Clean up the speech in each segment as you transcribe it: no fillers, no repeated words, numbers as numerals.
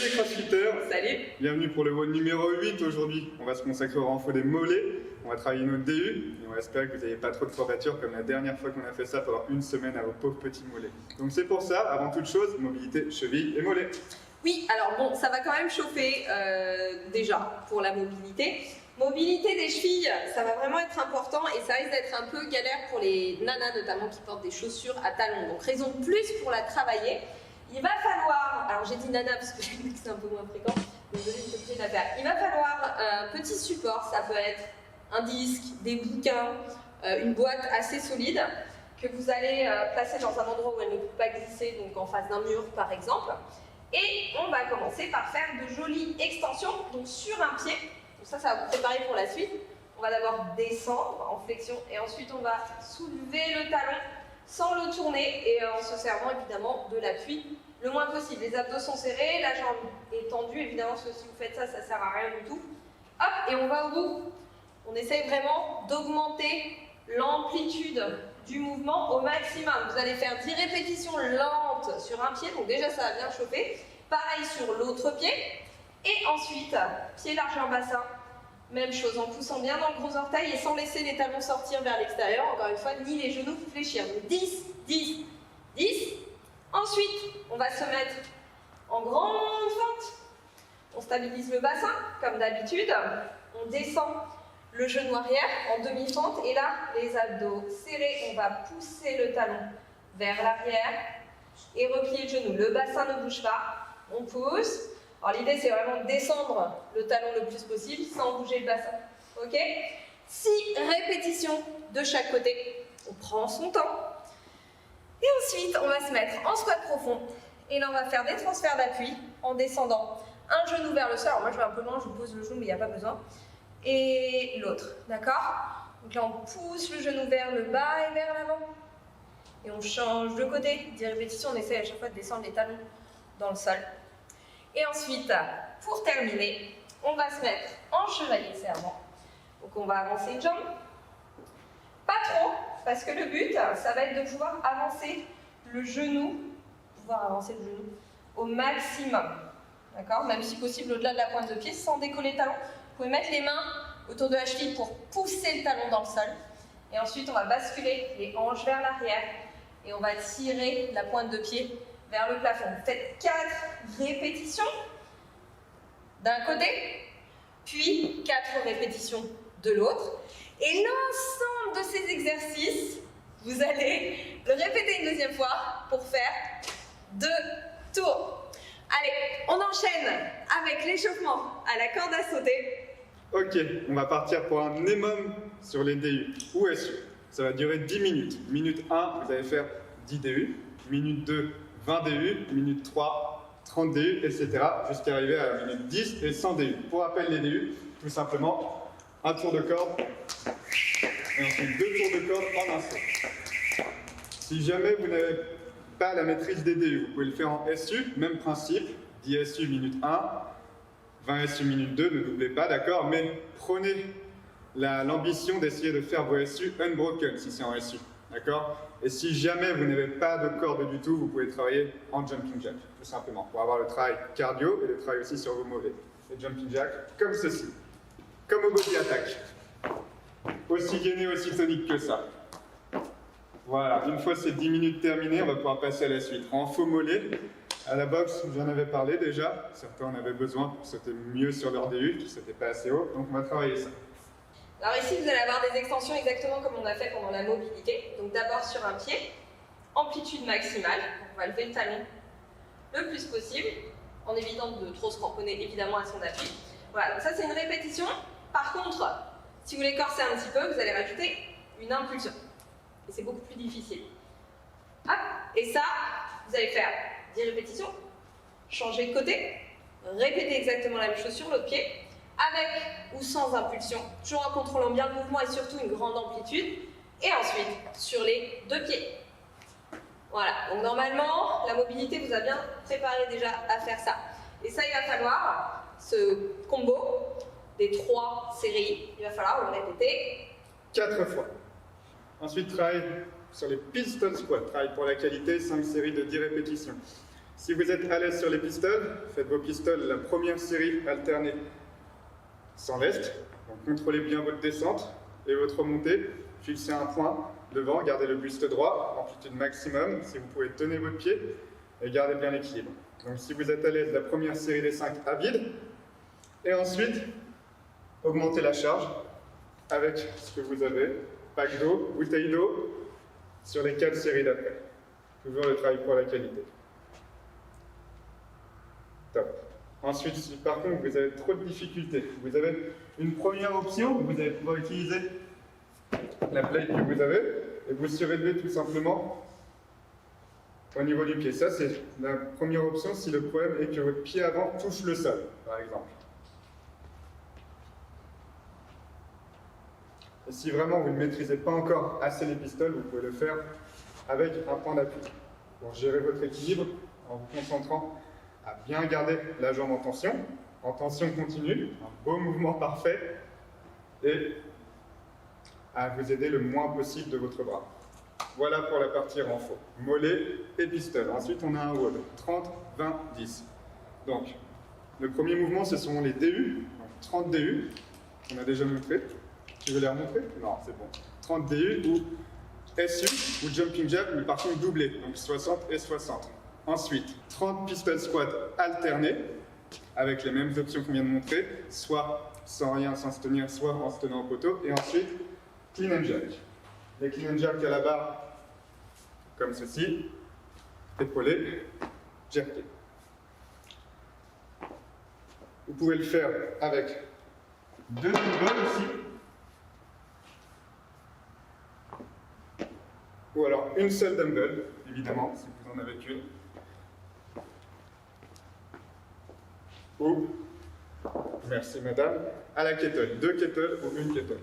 les crossfitters. Salut. Bienvenue pour le WOD numéro 8 aujourd'hui. On va se consacrer au renfort des mollets. On va travailler nos DU et on va espérer que vous n'ayez pas trop de courbatures comme la dernière fois qu'on a fait ça pendant une semaine à vos pauvres petits mollets. Donc c'est pour ça, avant toute chose, mobilité, cheville et mollets. Oui, alors bon, ça va quand même chauffer déjà pour la mobilité. Mobilité des chevilles, ça va vraiment être important et ça risque d'être un peu galère pour les nanas notamment qui portent des chaussures à talons. Donc raison de plus pour la travailler. Il va falloir, alors j'ai dit nana parce que j'ai vu que c'est un peu moins fréquent, désolé, je suis obligée de la faire. Il va falloir un petit support, ça peut être un disque, des bouquins, une boîte assez solide que vous allez placer dans un endroit où elle ne peut pas glisser, donc en face d'un mur par exemple. Et on va commencer par faire de jolies extensions, donc sur un pied. Donc ça va vous préparer pour la suite. On va d'abord descendre en flexion et ensuite on va soulever le talon sans le tourner et en se servant évidemment de l'appui le moins possible. Les abdos sont serrés, la jambe est tendue, évidemment parce que si vous faites ça, ça ne sert à rien du tout. Hop, et on va au bout. On essaye vraiment d'augmenter l'amplitude du mouvement au maximum. Vous allez faire 10 répétitions lentes sur un pied, donc déjà ça va bien chauffer. Pareil sur l'autre pied. Et ensuite, pied large en bassin. Même chose, en poussant bien dans le gros orteil et sans laisser les talons sortir vers l'extérieur, encore une fois, ni les genoux fléchir. Donc 10, 10, 10. Ensuite, on va se mettre en grande fente. On stabilise le bassin, comme d'habitude. On descend le genou arrière en demi-fente. Et là, les abdos serrés, on va pousser le talon vers l'arrière et replier le genou. Le bassin ne bouge pas. On pousse. Alors l'idée c'est vraiment de descendre le talon le plus possible sans bouger le bassin. Ok? 6 répétitions de chaque côté. On prend son temps. Et ensuite on va se mettre en squat profond. Et là on va faire des transferts d'appui en descendant un genou vers le sol. Alors moi je vais un peu loin, je pose le genou mais il n'y a pas besoin. Et l'autre, d'accord? Donc là on pousse le genou vers le bas et vers l'avant. Et on change de côté. 10 répétitions, on essaie à chaque fois de descendre les talons dans le sol. Et ensuite, pour terminer, on va se mettre en chevalier servant. Donc on va avancer une jambe. Pas trop, parce que le but, ça va être de pouvoir avancer le genou, au maximum. D'accord? Même si possible au-delà de la pointe de pied, sans décoller le talon. Vous pouvez mettre les mains autour de la cheville pour pousser le talon dans le sol. Et ensuite, on va basculer les hanches vers l'arrière. Et on va tirer la pointe de pied vers le plafond. Vous faites 4 répétitions d'un côté, puis 4 répétitions de l'autre. Et l'ensemble de ces exercices, vous allez le répéter une deuxième fois pour faire 2 tours. Allez, on enchaîne avec l'échauffement à la corde à sauter. Ok, on va partir pour un EMOM sur les DU ou SU. Ça va durer 10 minutes. Minute 1, vous allez faire 10 DU. Minute 2, 20 DU, minute 3, 30 DU, etc. jusqu'à arriver à la minute 10 et 100 DU. Pour rappel, les DU, tout simplement, un tour de corde et ensuite 2 tours de corde en un saut. Si jamais vous n'avez pas la maîtrise des DU, vous pouvez le faire en SU, même principe, 10 SU minute 1, 20 SU minute 2, ne doublez pas, d'accord, mais prenez l'ambition d'essayer de faire vos SU unbroken si c'est en SU. D'accord? Et si jamais vous n'avez pas de corde du tout, vous pouvez travailler en jumping jack, tout simplement, pour avoir le travail cardio et le travail aussi sur vos mollets. Et jumping jack, comme ceci, comme au body attack. Aussi gainé, aussi tonique que ça. Voilà, une fois ces 10 minutes terminées, on va pouvoir passer à la suite. En faux mollet, à la boxe, j'en avais parlé déjà, certains en avaient besoin pour sauter mieux sur leur DU, qui sautait pas assez haut, donc on va travailler ça. Alors ici, vous allez avoir des extensions exactement comme on a fait pendant la mobilité. Donc d'abord sur un pied, amplitude maximale. On va lever le talon le plus possible, en évitant de trop se cramponner évidemment à son appui. Voilà, donc ça c'est une répétition. Par contre, si vous voulez corser un petit peu, vous allez rajouter une impulsion. Et c'est beaucoup plus difficile. Hop, et ça, vous allez faire 10 répétitions, changer de côté, répéter exactement la même chose sur l'autre pied, avec ou sans impulsion, toujours en contrôlant bien le mouvement et surtout une grande amplitude. Et ensuite, sur les 2 pieds. Voilà, donc normalement, la mobilité vous a bien préparé déjà à faire ça. Et ça, il va falloir, ce combo des 3 séries, il va falloir le répéter 4 fois. Ensuite, travail sur les pistol squats, travail pour la qualité, 5 séries de 10 répétitions. Si vous êtes à l'aise sur les pistoles, faites vos pistoles la première série alternée sans lest. Donc contrôlez bien votre descente et votre montée. Fixez un point devant, gardez le buste droit, amplitude maximum. Si vous pouvez, tenez votre pied et gardez bien l'équilibre. Donc si vous êtes à l'aise, la première série des 5 à vide. Et ensuite, augmentez la charge avec ce que vous avez. Pack d'eau, bouteille d'eau, sur les 4 séries d'après. Toujours le travail pour la qualité. Top. Ensuite, si par contre vous avez trop de difficultés, vous avez une première option, vous allez pouvoir utiliser la plate que vous avez et vous surélevez tout simplement au niveau du pied. Ça, c'est la première option si le problème est que votre pied avant touche le sol, par exemple. Et si vraiment vous ne maîtrisez pas encore assez les pistoles, vous pouvez le faire avec un point d'appui. Pour gérer votre équilibre en vous concentrant à bien garder la jambe en tension continue, un beau mouvement parfait, et à vous aider le moins possible de votre bras. Voilà pour la partie renfort. Mollet et pistoles. Ensuite, on a un wall. 30, 20, 10. Donc, le premier mouvement, ce sont les DU. Donc, 30 DU. On a déjà montré. Tu veux les remontrer? Non, c'est bon. 30 DU ou SU ou jumping jack, mais par contre doublé. Donc, 60 et 60. Ensuite, 30 pistol squats alternés, avec les mêmes options qu'on vient de montrer, soit sans rien, sans se tenir, soit en se tenant au poteau. Et ensuite, clean and jerk. Les clean and jerk à la barre, comme ceci, épaulé, jerké. Vous pouvez le faire avec 2 dumbbells aussi, ou alors une seule dumbbell, évidemment, si vous en avez qu'une. Ou, merci madame, à la kettle, 2 kettles ou une kettle.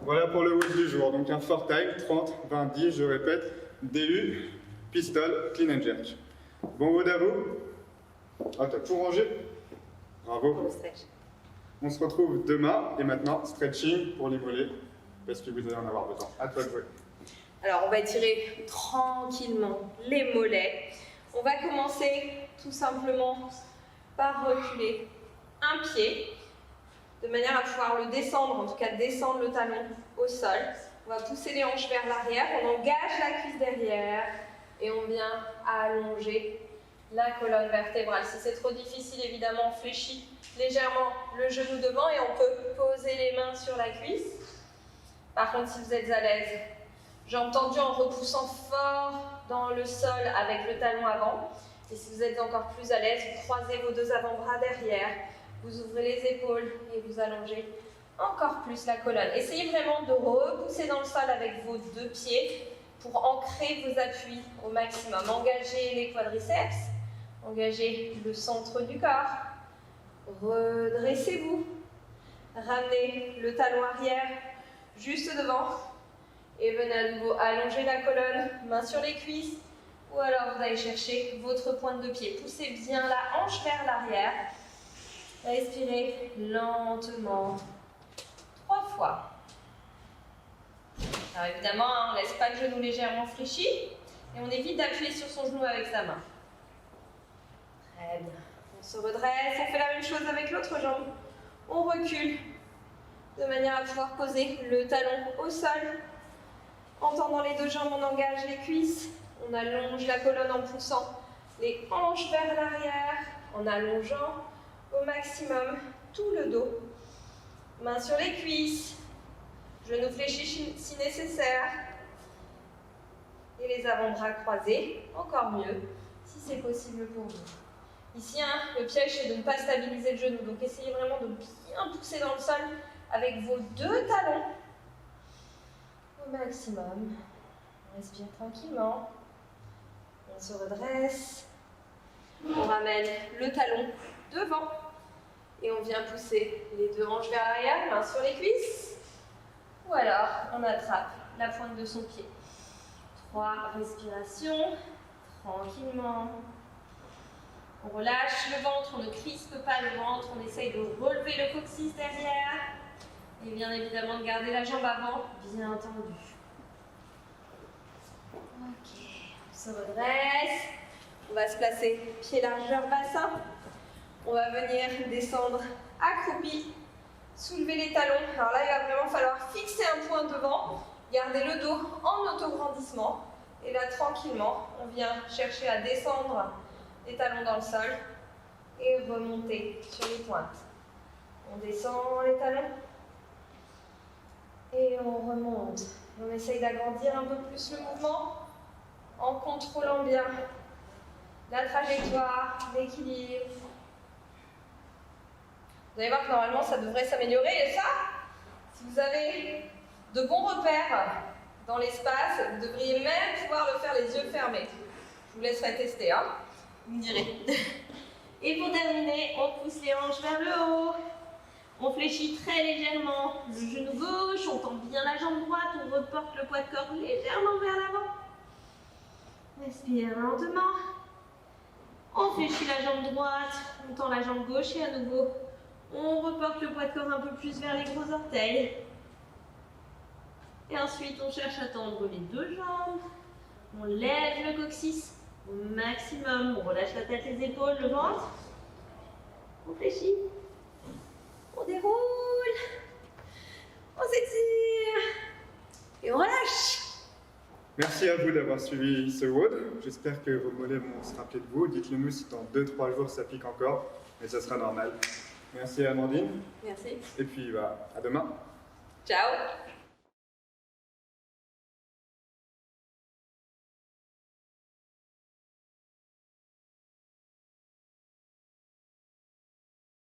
Voilà pour le weight du jour, donc un fort time, 30, 20, 10, je répète, DU, pistol, clean and jerk. Bon WOD à vous. Ah, t'as tout rangé? Bravo. On se retrouve demain, et maintenant, stretching pour les mollets, parce que vous allez en avoir besoin. À toi de jouer. Alors, on va étirer tranquillement les mollets. On va commencer tout simplement par reculer un pied, de manière à pouvoir le descendre, en tout cas descendre le talon au sol. On va pousser les hanches vers l'arrière, on engage la cuisse derrière et on vient allonger la colonne vertébrale. Si c'est trop difficile, évidemment, on fléchit légèrement le genou devant et on peut poser les mains sur la cuisse. Par contre, si vous êtes à l'aise, jambes tendues en repoussant fort dans le sol avec le talon avant. Et si vous êtes encore plus à l'aise, vous croisez vos 2 avant-bras derrière, vous ouvrez les épaules et vous allongez encore plus la colonne. Essayez vraiment de repousser dans le sol avec vos 2 pieds pour ancrer vos appuis au maximum. Engagez les quadriceps, engagez le centre du corps, redressez-vous, ramenez le talon arrière juste devant et venez à nouveau allonger la colonne, main sur les cuisses, ou alors vous allez chercher votre pointe de pied. Poussez bien la hanche vers l'arrière. Respirez lentement 3 fois. Alors évidemment, on ne laisse pas le genou légèrement fléchi et on évite d'appuyer sur son genou avec sa main. Très bien. On se redresse, on fait la même chose avec l'autre jambe. On recule de manière à pouvoir poser le talon au sol. En tendant les 2 jambes, on engage les cuisses. On allonge la colonne en poussant les hanches vers l'arrière, en allongeant au maximum tout le dos. Mains sur les cuisses, genoux fléchis si nécessaire. Et les avant-bras croisés, encore mieux, si c'est possible pour vous. Ici, le piège, c'est de ne pas stabiliser le genou. Donc, essayez vraiment de bien pousser dans le sol avec vos 2 talons au maximum. On respire tranquillement. On se redresse. On ramène le talon devant. Et on vient pousser les 2 hanches vers l'arrière, mains sur les cuisses. Ou alors, on attrape la pointe de son pied. 3 respirations, tranquillement. On relâche le ventre, on ne crispe pas le ventre, on essaye de relever le coccyx derrière. Et bien évidemment de garder la jambe avant bien tendue. Ok, on se redresse. On va se placer pied largeur bassin. On va venir descendre accroupi, soulever les talons. Alors là, il va vraiment falloir fixer un point devant, garder le dos en auto-grandissement. Et là, tranquillement, on vient chercher à descendre les talons dans le sol et remonter sur les pointes. On descend les talons et on remonte. On essaye d'agrandir un peu plus le mouvement en contrôlant bien la trajectoire, l'équilibre. Vous allez voir que normalement ça devrait s'améliorer et ça, si vous avez de bons repères dans l'espace, vous devriez même pouvoir le faire les yeux fermés. Je vous laisserai tester, hein. Vous me direz. Et pour terminer, on pousse les hanches vers le haut. On fléchit très légèrement le genou gauche, on tend bien la jambe droite, on reporte le poids de corps légèrement vers l'avant. Respire lentement. On fléchit la jambe droite, on tend la jambe gauche et à nouveau, on reporte le poids de corps un peu plus vers les gros orteils. Et ensuite, on cherche à tendre les deux jambes. On lève le coccyx au maximum. On relâche la tête, les épaules, le ventre. On fléchit. On déroule. On s'étire. Et on relâche. Merci à vous d'avoir suivi ce WOD. J'espère que vos mollets vont se rappeler de vous. Dites-le nous si dans 2-3 jours ça pique encore, mais ça sera normal. Merci Amandine. Merci. Et puis à demain. Ciao.